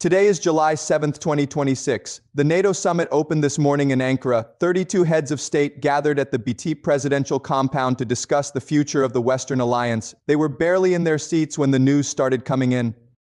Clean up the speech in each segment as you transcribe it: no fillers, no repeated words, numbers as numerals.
Today is July 7, 2026. The NATO summit opened this morning in Ankara. 32 heads of state gathered at the BT presidential compound to discuss the future of the Western alliance. They were barely in their seats when the news started coming in.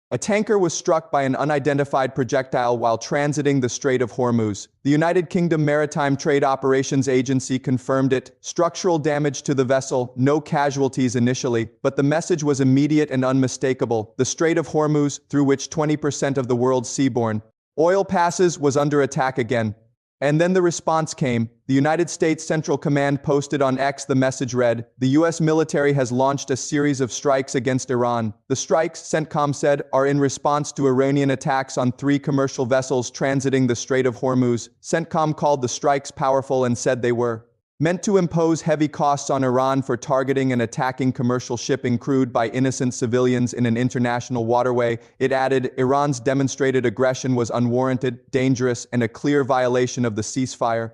A tanker was struck by an unidentified projectile while transiting the Strait of Hormuz. The United Kingdom Maritime Trade Operations Agency confirmed it. Structural damage to the vessel, no casualties initially, but the message was immediate and unmistakable. The Strait of Hormuz, through which 20% of the world's seaborne oil passes, was under attack again. And then the response came. The United States Central Command posted on X. The message read, "The U.S. military has launched a series of strikes against Iran. The strikes," CENTCOM said, "are in response to Iranian attacks on 3 commercial vessels transiting the Strait of Hormuz." CENTCOM called the strikes powerful and said they were meant to impose heavy costs on Iran for targeting and attacking commercial shipping crewed by innocent civilians in an international waterway. It added, Iran's demonstrated aggression was unwarranted, dangerous, and a clear violation of the ceasefire.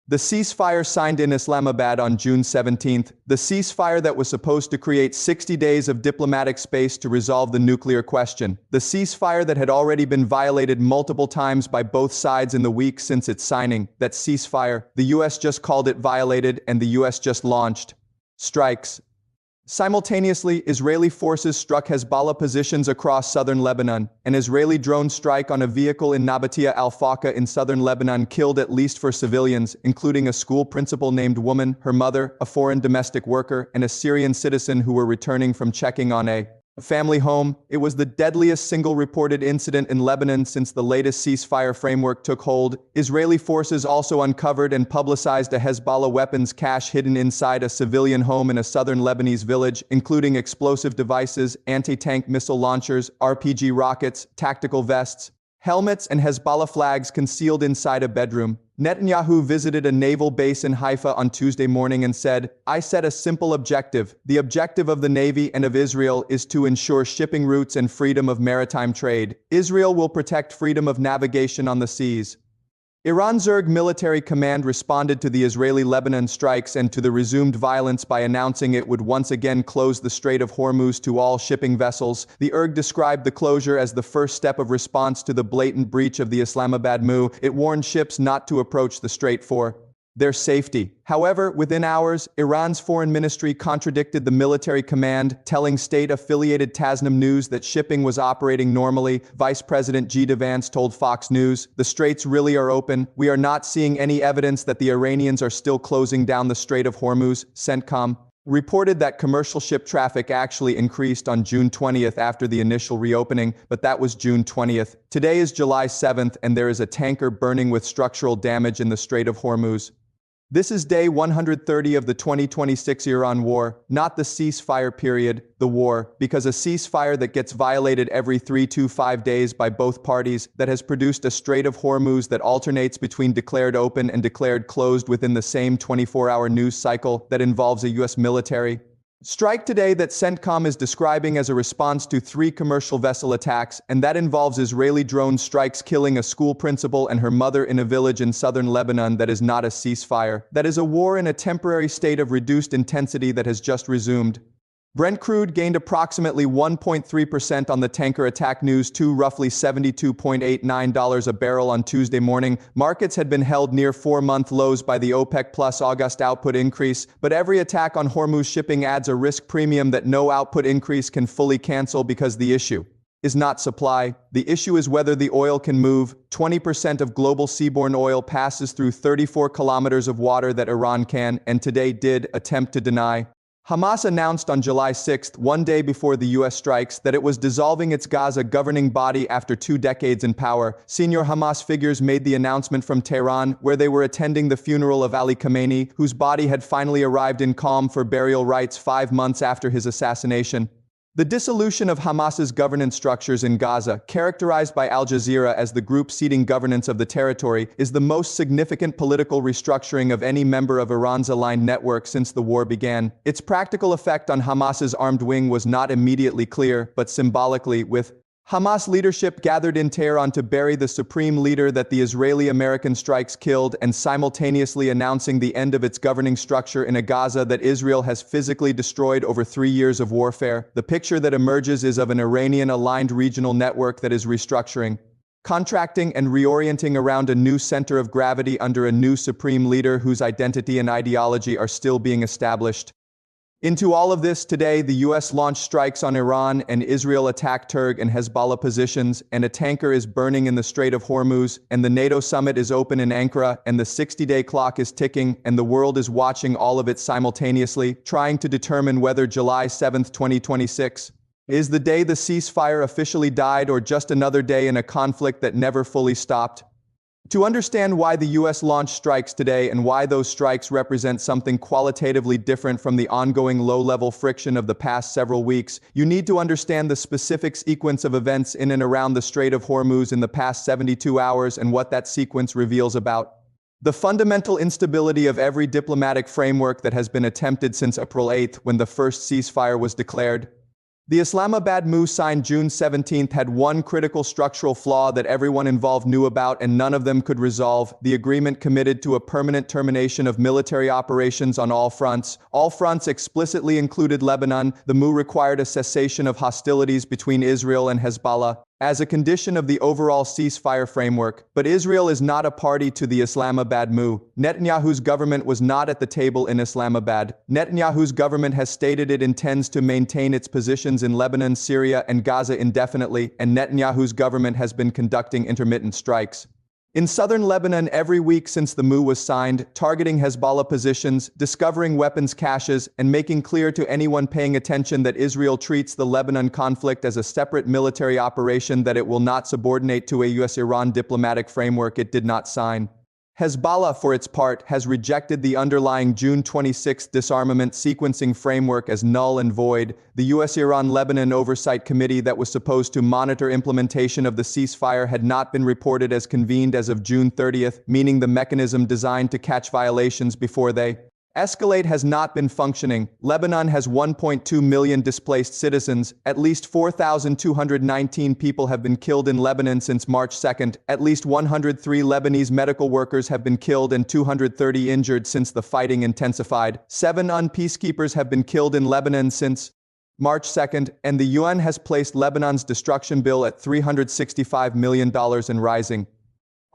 The ceasefire signed in Islamabad on June 17, the ceasefire that was supposed to create 60 days of diplomatic space to resolve the nuclear question, the ceasefire that had already been violated multiple times by both sides in the weeks since its signing. That ceasefire, the US just called it violated, and the US just launched strikes. Simultaneously, Israeli forces struck Hezbollah positions across southern Lebanon. An Israeli drone strike on a vehicle in Nabatia al-Faqqa in southern Lebanon killed at least 4 civilians, including a school principal named Woman, her mother, a foreign domestic worker, and a Syrian citizen who were returning from checking on a family home. It was the deadliest single reported incident in Lebanon since the latest ceasefire framework took hold. Israeli forces also uncovered and publicized a Hezbollah weapons cache hidden inside a civilian home in a southern Lebanese village, including explosive devices, anti-tank missile launchers, RPG rockets, tactical vests, helmets, and Hezbollah flags concealed inside a bedroom. Netanyahu visited a naval base in Haifa on Tuesday morning and said, "I set a simple objective. The objective of the Navy and of Israel is to ensure shipping routes and freedom of maritime trade. Israel will protect freedom of navigation on the seas." Iran's IRGC military command responded to the Israeli-Lebanon strikes and to the resumed violence by announcing it would once again close the Strait of Hormuz to all shipping vessels. The IRGC described the closure as the first step of response to the blatant breach of the Islamabad MoU. It warned ships not to approach the strait for their safety. However, within hours, Iran's foreign ministry contradicted the military command, telling state-affiliated Tasnim News that shipping was operating normally. Vice President G. Vance told Fox News, "The straits really are open. We are not seeing any evidence that the Iranians are still closing down the Strait of Hormuz." CENTCOM reported that commercial ship traffic actually increased on June 20th after the initial reopening, but that was June 20th. Today is July 7th, and there is a tanker burning with structural damage in the Strait of Hormuz. This is day 130 of the 2026 Iran war, not the ceasefire period, the war, because a ceasefire that gets violated every 3 to 5 days by both parties, that has produced a Strait of Hormuz that alternates between declared open and declared closed within the same 24-hour news cycle, that involves a U.S. military strike today that CENTCOM is describing as a response to 3 commercial vessel attacks, and that involves Israeli drone strikes killing a school principal and her mother in a village in southern Lebanon. That is not a ceasefire. That is a war in a temporary state of reduced intensity that has just resumed. Brent crude gained approximately 1.3% on the tanker attack news to roughly $72.89 a barrel on Tuesday morning. Markets had been held near 4-month lows by the OPEC Plus August output increase, but every attack on Hormuz shipping adds a risk premium that no output increase can fully cancel because the issue is not supply. The issue is whether the oil can move. 20% of global seaborne oil passes through 34 kilometers of water that Iran can, and today did, attempt to deny. Hamas announced on July 6, one day before the U.S. strikes, that it was dissolving its Gaza governing body after 2 decades in power. Senior Hamas figures made the announcement from Tehran, where they were attending the funeral of Ali Khamenei, whose body had finally arrived in Qom for burial rites 5 months after his assassination. The dissolution of Hamas's governance structures in Gaza, characterized by Al Jazeera as the group ceding governance of the territory, is the most significant political restructuring of any member of Iran's aligned network since the war began. Its practical effect on Hamas's armed wing was not immediately clear, but symbolically, with Hamas leadership gathered in Tehran to bury the supreme leader that the Israeli-American strikes killed, and simultaneously announcing the end of its governing structure in a Gaza that Israel has physically destroyed over 3 years of warfare. The picture that emerges is of an Iranian-aligned regional network that is restructuring. contracting and reorienting around a new center of gravity under a new supreme leader whose identity and ideology are still being established. Into all of this, today, the U.S. launched strikes on Iran and Israel attacked IRGC and Hezbollah positions, and a tanker is burning in the Strait of Hormuz, and the NATO summit is open in Ankara, and the 60-day clock is ticking, and the world is watching all of it simultaneously, trying to determine whether July 7, 2026 is the day the ceasefire officially died or just another day in a conflict that never fully stopped. To understand why the U.S. launched strikes today and why those strikes represent something qualitatively different from the ongoing low-level friction of the past several weeks, you need to understand the specific sequence of events in and around the Strait of Hormuz in the past 72 hours and what that sequence reveals about the fundamental instability of every diplomatic framework that has been attempted since April 8 when the first ceasefire was declared. The Islamabad move signed June 17 had one critical structural flaw that everyone involved knew about and none of them could resolve. The agreement committed to a permanent termination of military operations on all fronts. All fronts explicitly included Lebanon. The move required a cessation of hostilities between Israel and Hezbollah as a condition of the overall ceasefire framework, but Israel is not a party to the Islamabad move. Netanyahu's government was not at the table in Islamabad. Netanyahu's government has stated it intends to maintain its positions in Lebanon, Syria, and Gaza indefinitely, and Netanyahu's government has been conducting intermittent strikes in southern Lebanon every week since the MOU was signed, targeting Hezbollah positions, discovering weapons caches, and making clear to anyone paying attention that Israel treats the Lebanon conflict as a separate military operation that it will not subordinate to a U.S.-Iran diplomatic framework it did not sign. Hezbollah, for its part, has rejected the underlying June 26 disarmament sequencing framework as null and void. The U.S.-Iran-Lebanon Oversight Committee that was supposed to monitor implementation of the ceasefire had not been reported as convened as of June 30, meaning the mechanism designed to catch violations before they escalate has not been functioning. Lebanon has 1.2 million displaced citizens. At least 4,219 people have been killed in Lebanon since March 2nd. At least 103 Lebanese medical workers have been killed and 230 injured since the fighting intensified. 7 peacekeepers have been killed in Lebanon since March 2nd, and the UN has placed Lebanon's destruction bill at $365 million and rising.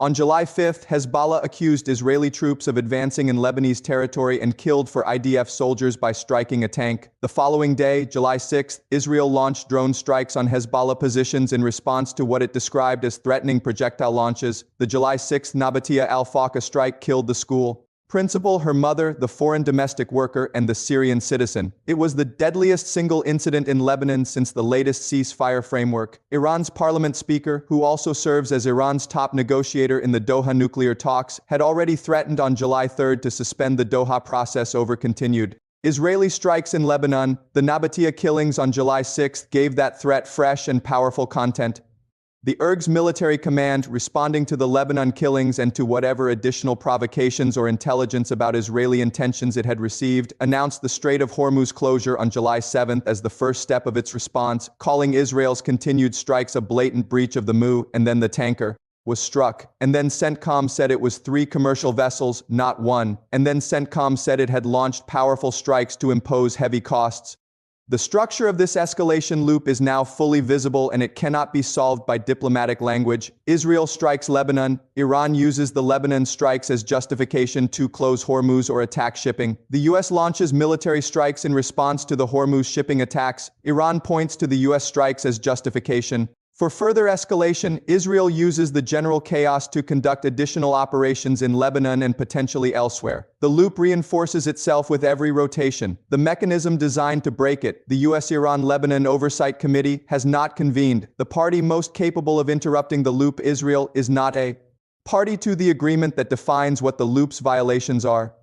On July 5, Hezbollah accused Israeli troops of advancing in Lebanese territory and killed for IDF soldiers by striking a tank. The following day, July 6, Israel launched drone strikes on Hezbollah positions in response to what it described as threatening projectile launches. The July 6 Nabatia al-Faqqa strike killed the school principal, her mother, the foreign domestic worker, and the Syrian citizen. It was the deadliest single incident in Lebanon since the latest ceasefire framework. Iran's parliament speaker, who also serves as Iran's top negotiator in the Doha nuclear talks, had already threatened on July 3 to suspend the Doha process over continued Israeli strikes in Lebanon. The Nabatia killings on July 6 gave that threat fresh and powerful content. The IRGC military command, responding to the Lebanon killings and to whatever additional provocations or intelligence about Israeli intentions it had received, announced the Strait of Hormuz closure on July 7 as the first step of its response, calling Israel's continued strikes a blatant breach of the MOU, and then the tanker was struck. And then CENTCOM said it was 3 commercial vessels, not 1. And then CENTCOM said it had launched powerful strikes to impose heavy costs. The structure of this escalation loop is now fully visible and it cannot be solved by diplomatic language. Israel strikes Lebanon. Iran uses the Lebanon strikes as justification to close Hormuz or attack shipping. The U.S. launches military strikes in response to the Hormuz shipping attacks. Iran points to the U.S. strikes as justification. For further escalation, Israel uses the general chaos to conduct additional operations in Lebanon and potentially elsewhere. The loop reinforces itself with every rotation. The mechanism designed to break it, the U.S.-Iran-Lebanon Oversight Committee, has not convened. The party most capable of interrupting the loop, Israel, is not a party to the agreement that defines what the loop's violations are.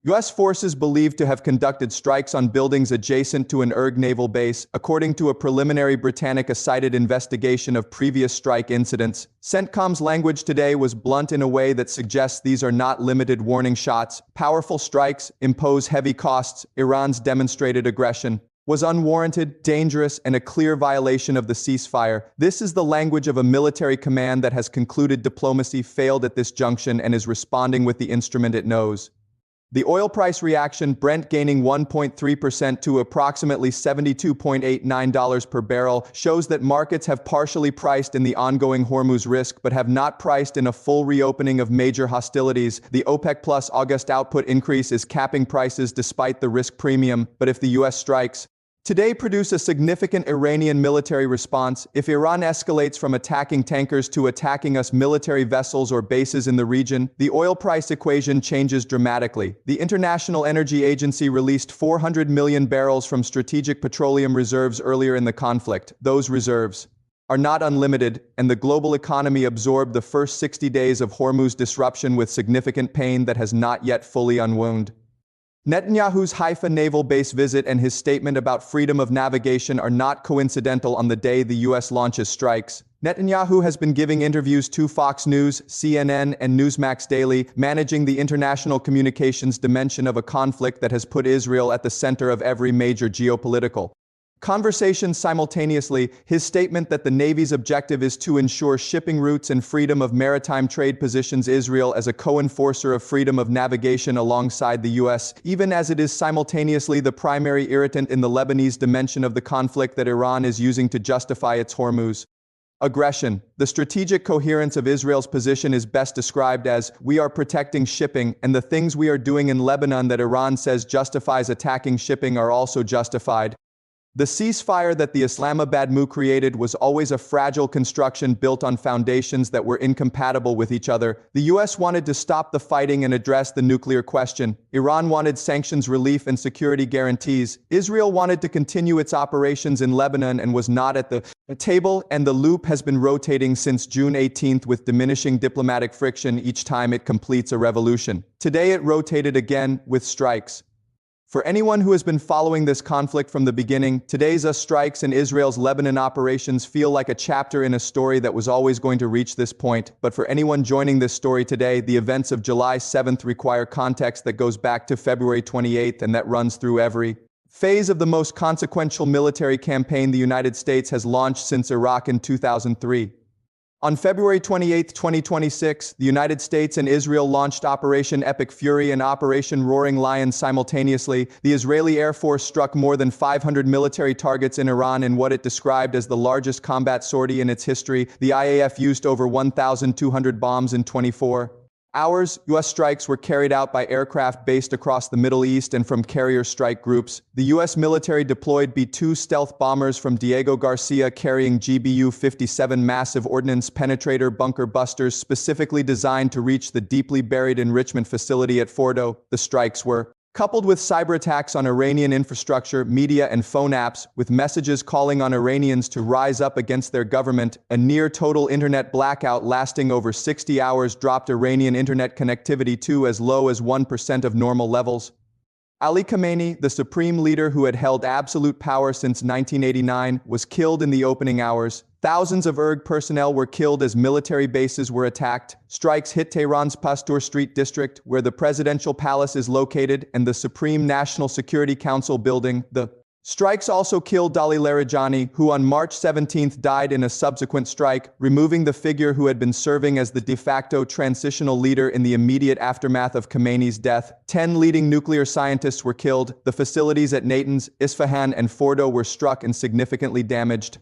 U.S. forces believed to have conducted strikes on buildings adjacent to an IRGC naval base, according to a preliminary Britannica-cited investigation of previous strike incidents. CENTCOM's language today was blunt in a way that suggests these are not limited warning shots. Powerful strikes impose heavy costs. Iran's demonstrated aggression was unwarranted, dangerous, and a clear violation of the ceasefire. This is the language of a military command that has concluded diplomacy failed at this junction and is responding with the instrument it knows. The oil price reaction, Brent gaining 1.3% to approximately $72.89 per barrel, shows that markets have partially priced in the ongoing Hormuz risk but have not priced in a full reopening of major hostilities. The OPEC Plus August output increase is capping prices despite the risk premium, but if the U.S. strikes today produce a significant Iranian military response, if Iran escalates from attacking tankers to attacking us military vessels or bases in the region, the oil price equation changes dramatically. The International Energy Agency released 400 million barrels from strategic petroleum reserves earlier in the conflict. Those reserves are not unlimited, and the global economy absorbed the first 60 days of Hormuz disruption with significant pain that has not yet fully unwound. Netanyahu's Haifa naval base visit and his statement about freedom of navigation are not coincidental on the day the U.S. launches strikes. Netanyahu has been giving interviews to Fox News, CNN, and Newsmax Daily, managing the international communications dimension of a conflict that has put Israel at the center of every major geopolitical conversation. Simultaneously, his statement that the Navy's objective is to ensure shipping routes and freedom of maritime trade positions Israel as a co-enforcer of freedom of navigation alongside the U.S., even as it is simultaneously the primary irritant in the Lebanese dimension of the conflict that Iran is using to justify its Hormuz aggression. The strategic coherence of Israel's position is best described as, "We are protecting shipping, and the things we are doing in Lebanon that Iran says justifies attacking shipping are also justified." The ceasefire that the Islamabad move created was always a fragile construction built on foundations that were incompatible with each other. The U.S. wanted to stop the fighting and address the nuclear question. Iran wanted sanctions relief and security guarantees. Israel wanted to continue its operations in Lebanon and was not at the table, and the loop has been rotating since June 18th with diminishing diplomatic friction each time it completes a revolution. Today it rotated again with strikes. For anyone who has been following this conflict from the beginning, today's strikes and Israel's Lebanon operations feel like a chapter in a story that was always going to reach this point. But for anyone joining this story today, the events of July 7th require context that goes back to February 28th and that runs through every phase of the most consequential military campaign the United States has launched since Iraq in 2003. On February 28, 2026, the United States and Israel launched Operation Epic Fury and Operation Roaring Lion simultaneously. The Israeli Air Force struck more than 500 military targets in Iran in what it described as the largest combat sortie in its history. The IAF used over 1,200 bombs in 24 hours. U.S. strikes were carried out by aircraft based across the Middle East and from carrier strike groups. The U.S. military deployed B-2 stealth bombers from Diego Garcia carrying GBU-57 massive ordnance penetrator bunker busters specifically designed to reach the deeply buried enrichment facility at Fordo. The strikes were coupled with cyber attacks on Iranian infrastructure, media, and phone apps, with messages calling on Iranians to rise up against their government. A near-total internet blackout lasting over 60 hours dropped Iranian internet connectivity to as low as 1% of normal levels. Ali Khamenei, the supreme leader who had held absolute power since 1989, was killed in the opening hours. Thousands of IRG personnel were killed as military bases were attacked. Strikes hit Tehran's Pasteur Street district, where the presidential palace is located, and the Supreme National Security Council building. The strikes also killed Dali Larijani, who on March 17th died in a subsequent strike, removing the figure who had been serving as the de facto transitional leader in the immediate aftermath of Khamenei's death. 10 leading nuclear scientists were killed. The facilities at Natanz, Isfahan, and Fordo were struck and significantly damaged.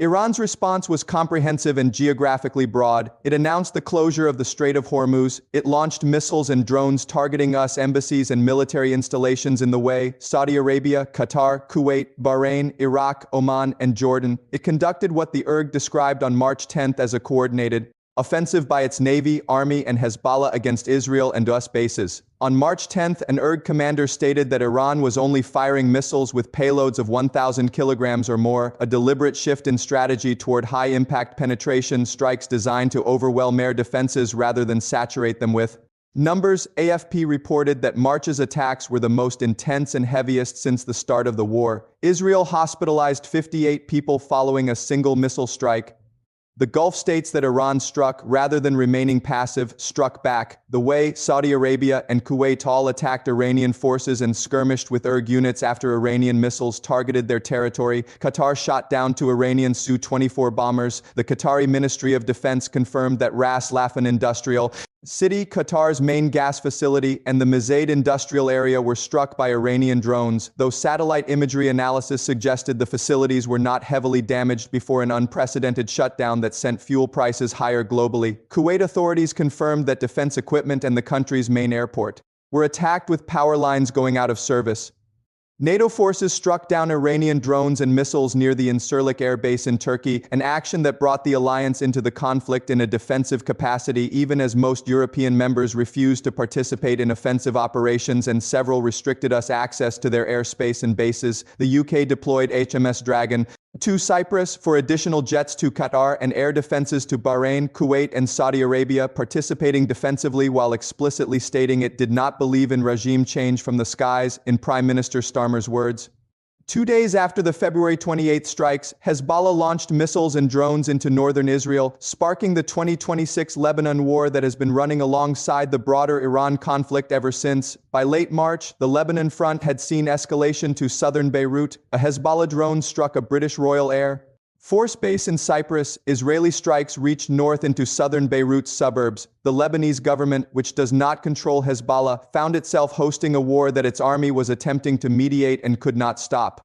Iran's response was comprehensive and geographically broad. It announced the closure of the Strait of Hormuz. It launched missiles and drones targeting U.S. embassies and military installations in the way, Saudi Arabia, Qatar, Kuwait, Bahrain, Iraq, Oman, and Jordan. It conducted what the IRG described on March 10th as a coordinated offensive by its Navy, Army, and Hezbollah against Israel and US bases. On March 10th, an IRG commander stated that Iran was only firing missiles with payloads of 1,000 kilograms or more, a deliberate shift in strategy toward high-impact penetration strikes designed to overwhelm air defenses rather than saturate them with numbers. AFP reported that March's attacks were the most intense and heaviest since the start of the war. Israel hospitalized 58 people following a single missile strike. The Gulf states that Iran struck, rather than remaining passive, struck back. The way Saudi Arabia and Kuwait all attacked Iranian forces and skirmished with IRG units after Iranian missiles targeted their territory. Qatar shot down 2 Iranian Su-24 bombers. The Qatari Ministry of Defense confirmed that Ras Laffan Industrial City, Qatar's main gas facility, and the Mezaid industrial area were struck by Iranian drones, though satellite imagery analysis suggested the facilities were not heavily damaged before an unprecedented shutdown that sent fuel prices higher globally. Kuwait authorities confirmed that defense equipment and the country's main airport were attacked with power lines going out of service. NATO forces struck down Iranian drones and missiles near the Incirlik air base in Turkey, an action that brought the alliance into the conflict in a defensive capacity even as most European members refused to participate in offensive operations and several restricted us access to their airspace and bases. The UK deployed HMS Dragon to Cyprus for additional jets to Qatar and air defenses to Bahrain, Kuwait, and Saudi Arabia, participating defensively while explicitly stating it did not believe in regime change from the skies, in Prime Minister Starmer's words. 2 days after the February 28 strikes, Hezbollah launched missiles and drones into northern Israel, sparking the 2026 Lebanon war that has been running alongside the broader Iran conflict ever since. By late March, the Lebanon front had seen escalation to southern Beirut. A Hezbollah drone struck a British Royal Air Force base in Cyprus. Israeli strikes reached north into southern Beirut's suburbs. The Lebanese government, which does not control Hezbollah, found itself hosting a war that its army was attempting to mediate and could not stop.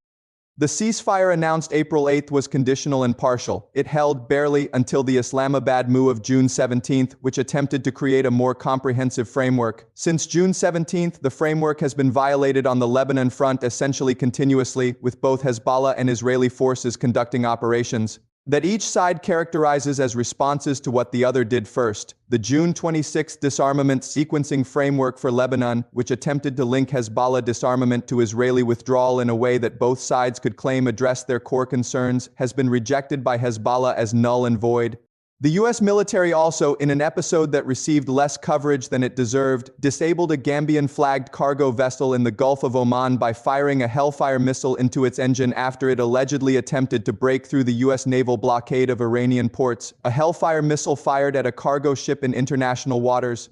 The ceasefire announced April 8 was conditional and partial. It held barely until the Islamabad move of June 17, which attempted to create a more comprehensive framework. Since June 17, the framework has been violated on the Lebanon front essentially continuously, with both Hezbollah and Israeli forces conducting operations that each side characterizes as responses to what the other did first. The June 26 disarmament sequencing framework for Lebanon, which attempted to link Hezbollah disarmament to Israeli withdrawal in a way that both sides could claim addressed their core concerns, has been rejected by Hezbollah as null and void. The U.S. military also, in an episode that received less coverage than it deserved, disabled a Gambian-flagged cargo vessel in the Gulf of Oman by firing a Hellfire missile into its engine after it allegedly attempted to break through the U.S. naval blockade of Iranian ports. A Hellfire missile fired at a cargo ship in international waters.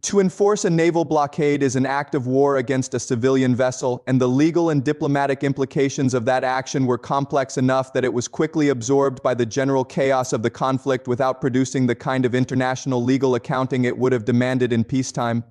To enforce a naval blockade is an act of war against a civilian vessel, and the legal and diplomatic implications of that action were complex enough that it was quickly absorbed by the general chaos of the conflict without producing the kind of international legal accounting it would have demanded in peacetime.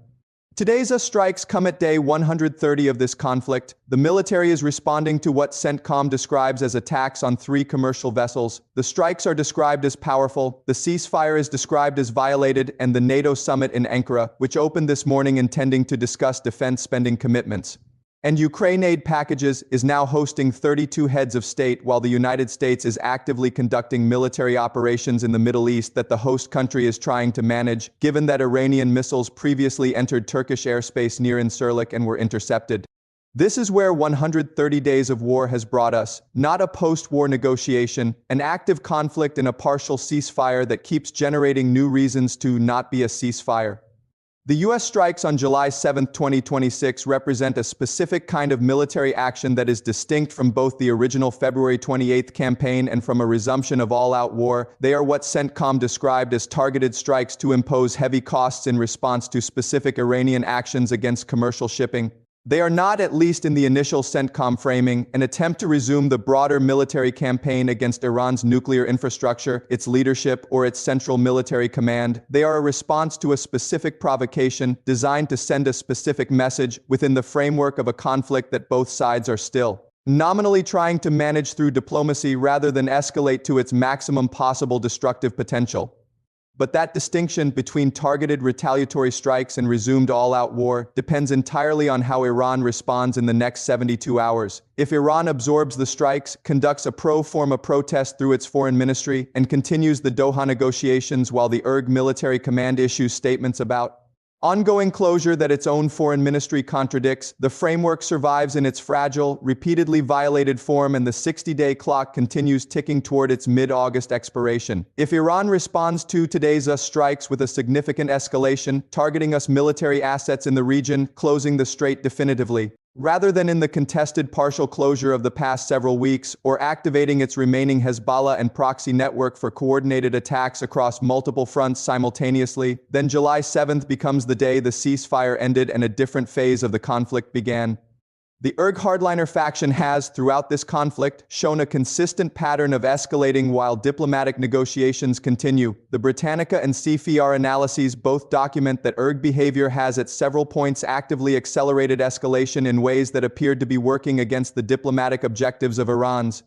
Today's strikes come at day 130 of this conflict. The military is responding to what CENTCOM describes as attacks on 3 commercial vessels. The strikes are described as powerful, the ceasefire is described as violated, and the NATO summit in Ankara, which opened this morning intending to discuss defense spending commitments and Ukraine aid packages, is now hosting 32 heads of state while the United States is actively conducting military operations in the Middle East that the host country is trying to manage, given that Iranian missiles previously entered Turkish airspace near Incirlik and were intercepted. This is where 130 days of war has brought us, not a post-war negotiation, an active conflict and a partial ceasefire that keeps generating new reasons to not be a ceasefire. The U.S. strikes on July 7, 2026 represent a specific kind of military action that is distinct from both the original February 28 campaign and from a resumption of all-out war. They are what CENTCOM described as targeted strikes to impose heavy costs in response to specific Iranian actions against commercial shipping. They are not, at least in the initial CENTCOM framing, an attempt to resume the broader military campaign against Iran's nuclear infrastructure, its leadership, or its central military command. They are a response to a specific provocation designed to send a specific message within the framework of a conflict that both sides are still nominally trying to manage through diplomacy rather than escalate to its maximum possible destructive potential. But that distinction between targeted retaliatory strikes and resumed all-out war depends entirely on how Iran responds in the next 72 hours. If Iran absorbs the strikes, conducts a pro forma protest through its foreign ministry, and continues the Doha negotiations while the IRG military command issues statements about ongoing closure that its own foreign ministry contradicts, the framework survives in its fragile, repeatedly violated form and the 60-day clock continues ticking toward its mid-August expiration. If Iran responds to today's strikes with a significant escalation, targeting US military assets in the region, closing the strait definitively, rather than in the contested partial closure of the past several weeks, or activating its remaining Hezbollah and proxy network for coordinated attacks across multiple fronts simultaneously, then July 7th becomes the day the ceasefire ended and a different phase of the conflict began. The IRG hardliner faction has, throughout this conflict, shown a consistent pattern of escalating while diplomatic negotiations continue. The Britannica and CFR analyses both document that IRG behavior has at several points actively accelerated escalation in ways that appeared to be working against the diplomatic objectives of Iran's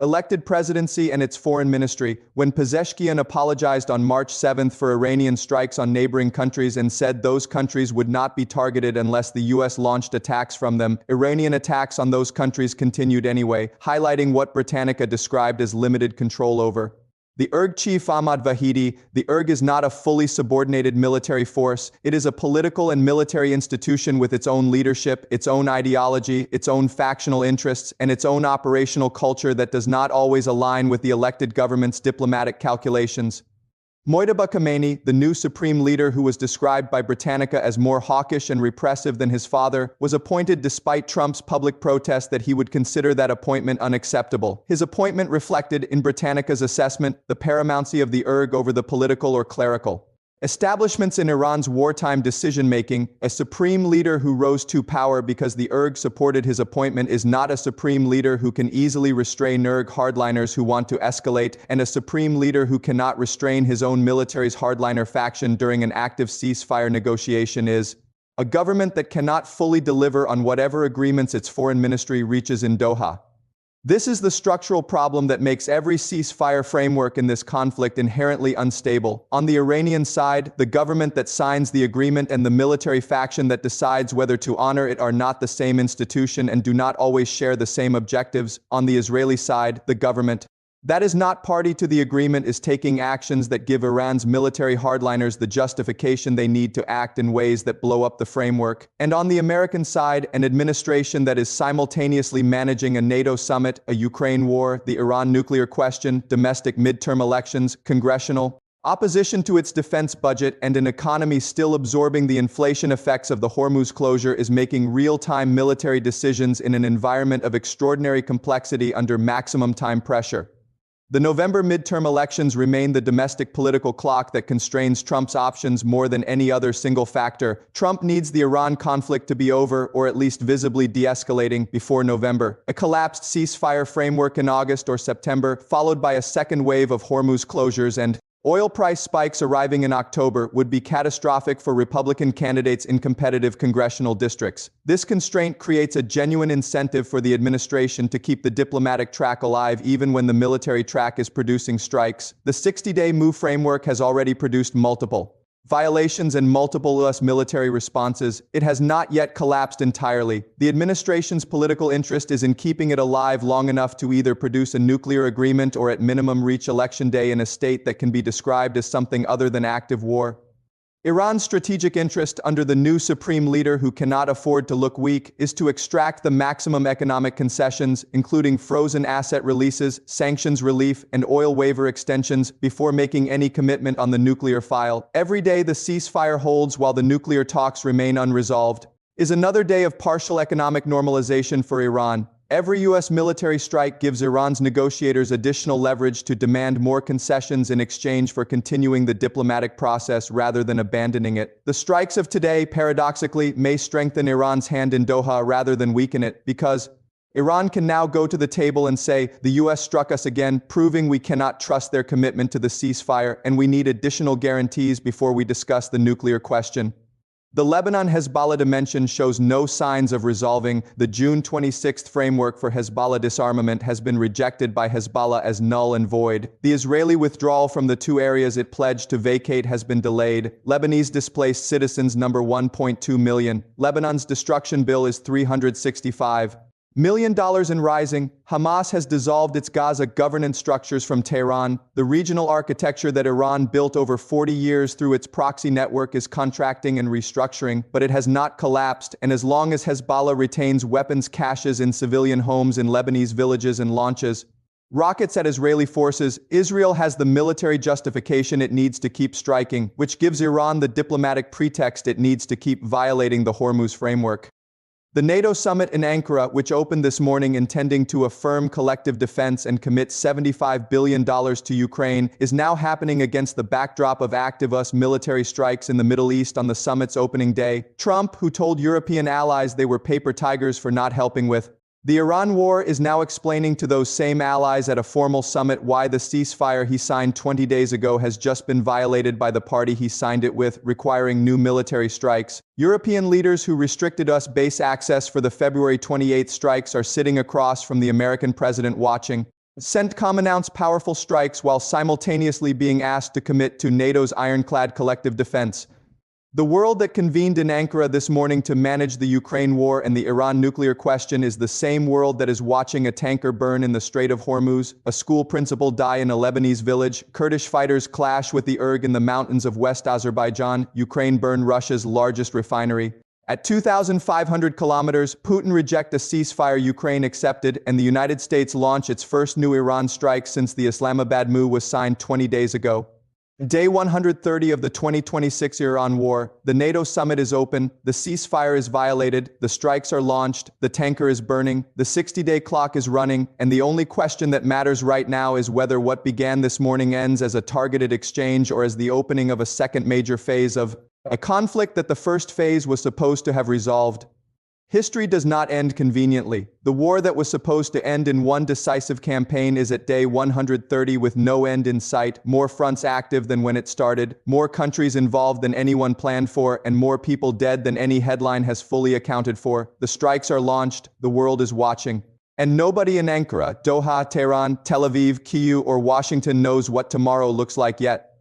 elected presidency and its foreign ministry. When Pezeshkian apologized on March 7 for Iranian strikes on neighboring countries and said those countries would not be targeted unless the U.S. launched attacks from them, Iranian attacks on those countries continued anyway, highlighting what Britannica described as limited control over. The IRG chief Ahmad Vahidi, the IRG is not a fully subordinated military force. It is a political and military institution with its own leadership, its own ideology, its own factional interests, and its own operational culture that does not always align with the elected government's diplomatic calculations. Mojtaba Khomeini, the new supreme leader who was described by Britannica as more hawkish and repressive than his father, was appointed despite Trump's public protest that he would consider that appointment unacceptable. His appointment reflected, in Britannica's assessment, the paramountcy of the IRG over the political or clerical establishments in Iran's wartime decision-making. A supreme leader who rose to power because the IRG supported his appointment is not a supreme leader who can easily restrain IRG hardliners who want to escalate, and a supreme leader who cannot restrain his own military's hardliner faction during an active ceasefire negotiation is a government that cannot fully deliver on whatever agreements its foreign ministry reaches in Doha. This is the structural problem that makes every ceasefire framework in this conflict inherently unstable. On the Iranian side, the government that signs the agreement and the military faction that decides whether to honor it are not the same institution and do not always share the same objectives. On the Israeli side, the government that is not party to the agreement is taking actions that give Iran's military hardliners the justification they need to act in ways that blow up the framework. And on the American side, an administration that is simultaneously managing a NATO summit, a Ukraine war, the Iran nuclear question, domestic midterm elections, congressional opposition to its defense budget, and an economy still absorbing the inflation effects of the Hormuz closure is making real-time military decisions in an environment of extraordinary complexity under maximum time pressure. The November midterm elections remain the domestic political clock that constrains Trump's options more than any other single factor. Trump needs the Iran conflict to be over, or at least visibly de-escalating, before November. A collapsed ceasefire framework in August or September, followed by a second wave of Hormuz closures and oil price spikes arriving in October, would be catastrophic for Republican candidates in competitive congressional districts. This constraint creates a genuine incentive for the administration to keep the diplomatic track alive even when the military track is producing strikes. The 60-day MOVE framework has already produced multiple violations and multiple U.S. military responses. It has not yet collapsed entirely. The administration's political interest is in keeping it alive long enough to either produce a nuclear agreement or at minimum reach election day in a state that can be described as something other than active war. Iran's strategic interest under the new supreme leader, who cannot afford to look weak, is to extract the maximum economic concessions, including frozen asset releases, sanctions relief, and oil waiver extensions, before making any commitment on the nuclear file. Every day the ceasefire holds while the nuclear talks remain unresolved is another day of partial economic normalization for Iran. Every U.S. military strike gives Iran's negotiators additional leverage to demand more concessions in exchange for continuing the diplomatic process rather than abandoning it. The strikes of today, paradoxically, may strengthen Iran's hand in Doha rather than weaken it, because Iran can now go to the table and say, the U.S. struck us again, proving we cannot trust their commitment to the ceasefire, and we need additional guarantees before we discuss the nuclear question. The Lebanon-Hezbollah dimension shows no signs of resolving. The June 26 framework for Hezbollah disarmament has been rejected by Hezbollah as null and void. The Israeli withdrawal from the two areas it pledged to vacate has been delayed. Lebanese displaced citizens number 1.2 million. Lebanon's destruction bill is $365 million and rising. Hamas has dissolved its Gaza governance structures from Tehran. The regional architecture that Iran built over 40 years through its proxy network is contracting and restructuring, but it has not collapsed, and as long as Hezbollah retains weapons caches in civilian homes in Lebanese villages and launches rockets at Israeli forces, Israel has the military justification it needs to keep striking, which gives Iran the diplomatic pretext it needs to keep violating the Hormuz framework. The NATO summit in Ankara, which opened this morning intending to affirm collective defense and commit $75 billion to Ukraine, is now happening against the backdrop of active US military strikes in the Middle East on the summit's opening day. Trump, who told European allies they were paper tigers for not helping with the Iran war, is now explaining to those same allies at a formal summit why the ceasefire he signed 20 days ago has just been violated by the party he signed it with, requiring new military strikes. European leaders who restricted US base access for the February 28 strikes are sitting across from the American president watching. CENTCOM announced powerful strikes while simultaneously being asked to commit to NATO's ironclad collective defense. The world that convened in Ankara this morning to manage the Ukraine war and the Iran nuclear question is the same world that is watching a tanker burn in the Strait of Hormuz, a school principal die in a Lebanese village, Kurdish fighters clash with the IRG in the mountains of West Azerbaijan, Ukraine burn Russia's largest refinery. At 2,500 kilometers, Putin reject a ceasefire Ukraine accepted, and the United States launch its first new Iran strike since the Islamabad MOU was signed 20 days ago. Day 130 of the 2026 Iran war, the NATO summit is open, the ceasefire is violated, the strikes are launched, the tanker is burning, the 60-day clock is running, and the only question that matters right now is whether what began this morning ends as a targeted exchange or as the opening of a second major phase of a conflict that the first phase was supposed to have resolved. History does not end conveniently. The war that was supposed to end in one decisive campaign is at day 130 with no end in sight, more fronts active than when it started, more countries involved than anyone planned for, and more people dead than any headline has fully accounted for. The strikes are launched, the world is watching. And nobody in Ankara, Doha, Tehran, Tel Aviv, Kyiv, or Washington knows what tomorrow looks like yet.